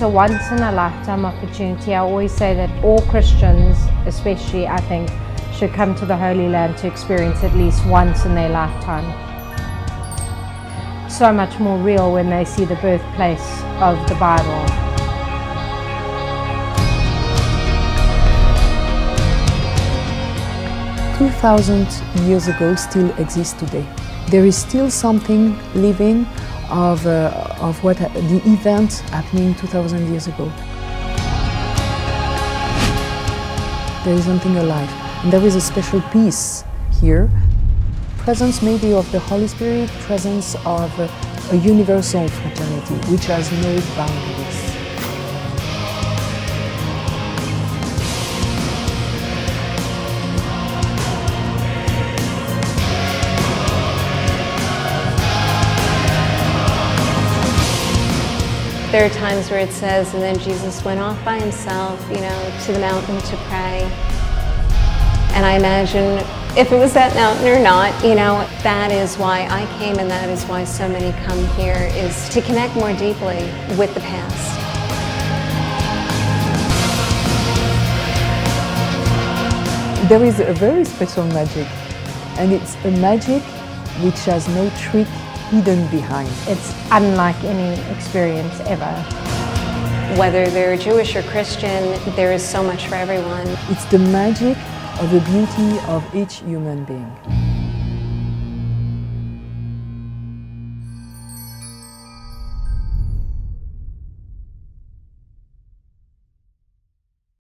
a once-in-a-lifetime opportunity. I always say that all Christians, especially I think, should come to the Holy Land to experience at least once in their lifetime. So much more real when they see the birthplace of the Bible. "2,000 years ago still exists today. There is still something living of the event happening 2,000 years ago. There is something alive, and there is a special peace here. Presence maybe of the Holy Spirit, presence of a universal fraternity which has no boundaries. There are times where it says, and then Jesus went off by himself, to the mountain to pray. And I imagine if it was that mountain or not, that is why I came, and that is why so many come here, is to connect more deeply with the past. There is a very special magic, and it's a magic which has no trick hidden behind. It's unlike any experience ever. Whether they're Jewish or Christian, there is so much for everyone. It's the magic of the beauty of each human being.